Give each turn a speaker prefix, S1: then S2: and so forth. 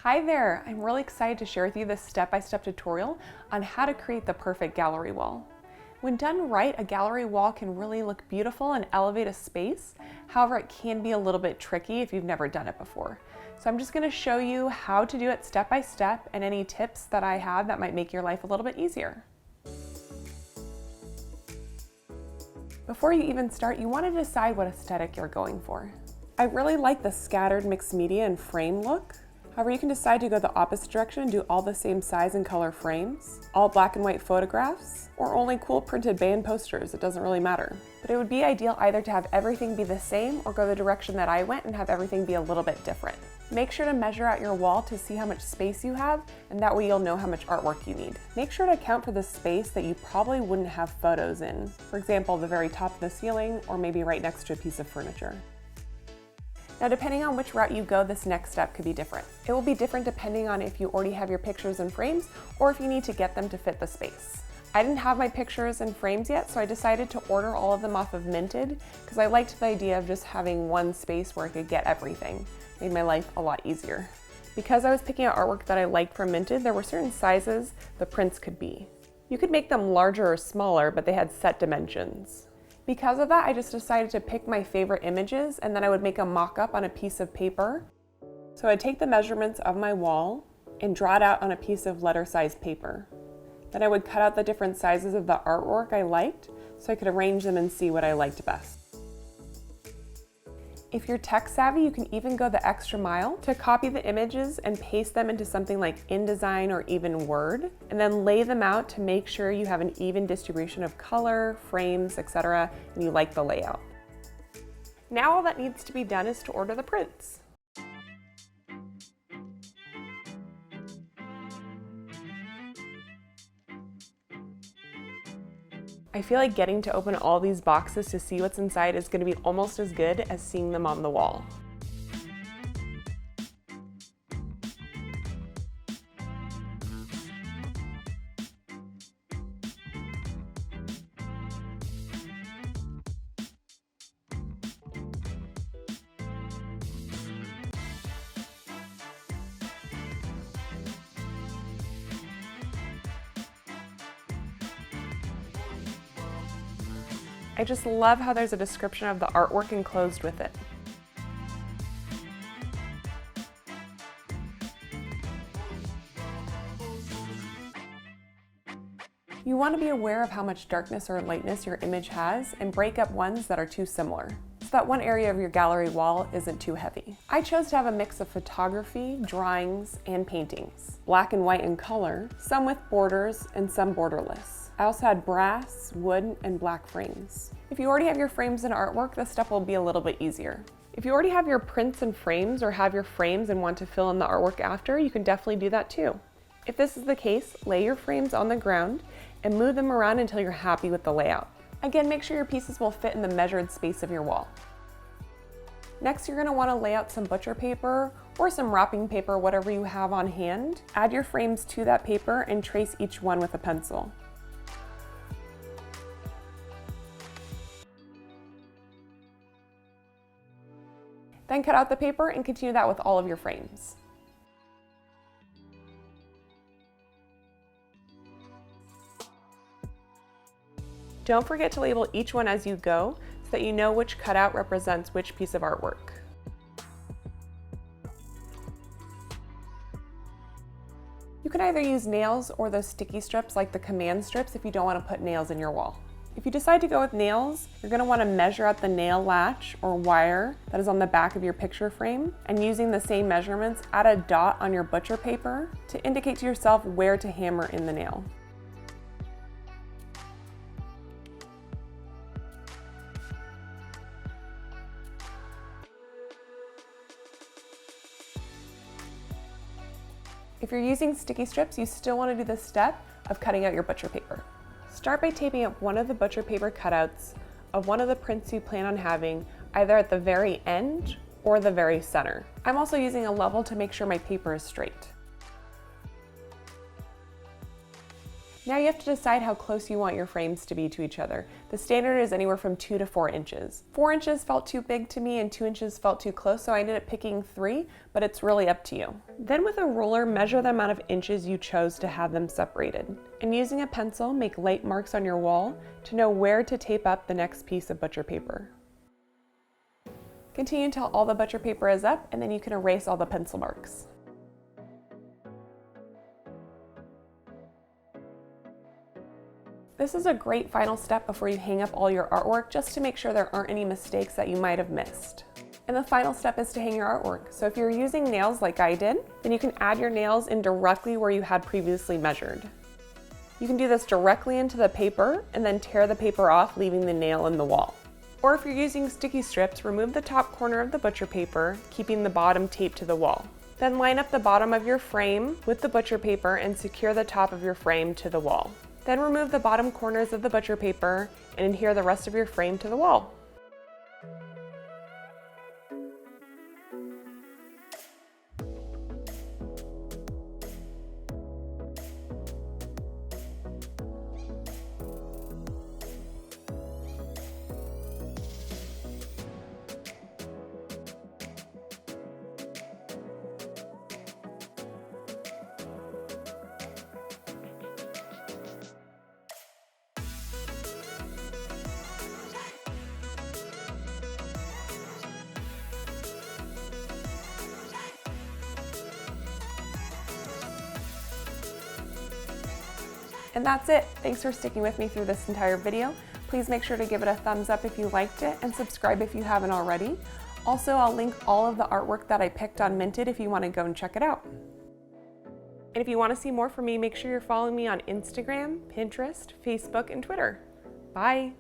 S1: Hi there! I'm really excited to share with you this step-by-step tutorial on how to create the perfect gallery wall. When done right, a gallery wall can really look beautiful and elevate a space. However, it can be a little bit tricky if you've never done it before. So I'm just going to show you how to do it step by step and any tips that I have that might make your life a little bit easier. Before you even start, you want to decide what aesthetic you're going for. I really like the scattered mixed media and frame look. However, you can decide to go the opposite direction and do all the same size and color frames, all black and white photographs, or only cool printed band posters. It doesn't really matter. But it would be ideal either to have everything be the same or go the direction that I went and have everything be a little bit different. Make sure to measure out your wall to see how much space you have, and that way you'll know how much artwork you need. Make sure to account for the space that you probably wouldn't have photos in. For example, the very top of the ceiling, or maybe right next to a piece of furniture. Now, depending on which route you go, this next step could be different. It will be different depending on if you already have your pictures and frames or if you need to get them to fit the space. I didn't have my pictures and frames yet, so I decided to order all of them off of Minted because I liked the idea of just having one space where I could get everything. It made my life a lot easier. Because I was picking out artwork that I liked from Minted, there were certain sizes the prints could be. You could make them larger or smaller, but they had set dimensions. Because of that, I just decided to pick my favorite images and then I would make a mock-up on a piece of paper. So I'd take the measurements of my wall and draw it out on a piece of letter-sized paper. Then I would cut out the different sizes of the artwork I liked so I could arrange them and see what I liked best. If you're tech savvy, you can even go the extra mile to copy the images and paste them into something like InDesign or even Word, and then lay them out to make sure you have an even distribution of color, frames, etc., and you like the layout. Now all that needs to be done is to order the prints. I feel like getting to open all these boxes to see what's inside is going to be almost as good as seeing them on the wall. I just love how there's a description of the artwork enclosed with it. You want to be aware of how much darkness or lightness your image has and break up ones that are too similar, so that one area of your gallery wall isn't too heavy. I chose to have a mix of photography, drawings, and paintings. Black and white in color, some with borders and some borderless. I also had brass, wood, and black frames. If you already have your frames and artwork, this step will be a little bit easier. If you already have your prints and frames or have your frames and want to fill in the artwork after, you can definitely do that too. If this is the case, lay your frames on the ground and move them around until you're happy with the layout. Again, make sure your pieces will fit in the measured space of your wall. Next, you're going to want to lay out some butcher paper or some wrapping paper, whatever you have on hand. Add your frames to that paper and trace each one with a pencil. Then cut out the paper and continue that with all of your frames. Don't forget to label each one as you go so that you know which cutout represents which piece of artwork. You can either use nails or those sticky strips like the command strips if you don't want to put nails in your wall. If you decide to go with nails, you're going to want to measure out the nail latch or wire that is on the back of your picture frame, and using the same measurements, add a dot on your butcher paper to indicate to yourself where to hammer in the nail. If you're using sticky strips, you still want to do the step of cutting out your butcher paper. Start by taping up one of the butcher paper cutouts of one of the prints you plan on having, either at the very end or the very center. I'm also using a level to make sure my paper is straight. Now you have to decide how close you want your frames to be to each other. The standard is anywhere from 2 to 4 inches. 4 inches felt too big to me and 2 inches felt too close, so I ended up picking 3, but it's really up to you. Then with a ruler, measure the amount of inches you chose to have them separated. And using a pencil, make light marks on your wall to know where to tape up the next piece of butcher paper. Continue until all the butcher paper is up, and then you can erase all the pencil marks. This is a great final step before you hang up all your artwork, just to make sure there aren't any mistakes that you might have missed. And the final step is to hang your artwork. So if you're using nails like I did, then you can add your nails in directly where you had previously measured. You can do this directly into the paper and then tear the paper off, leaving the nail in the wall. Or if you're using sticky strips, remove the top corner of the butcher paper, keeping the bottom taped to the wall. Then line up the bottom of your frame with the butcher paper and secure the top of your frame to the wall. Then remove the bottom corners of the butcher paper and adhere the rest of your frame to the wall. And that's it. Thanks for sticking with me through this entire video. Please make sure to give it a thumbs up if you liked it and subscribe if you haven't already. Also, I'll link all of the artwork that I picked on Minted if you want to go and check it out. And if you want to see more from me, make sure you're following me on Instagram, Pinterest, Facebook, and Twitter. Bye.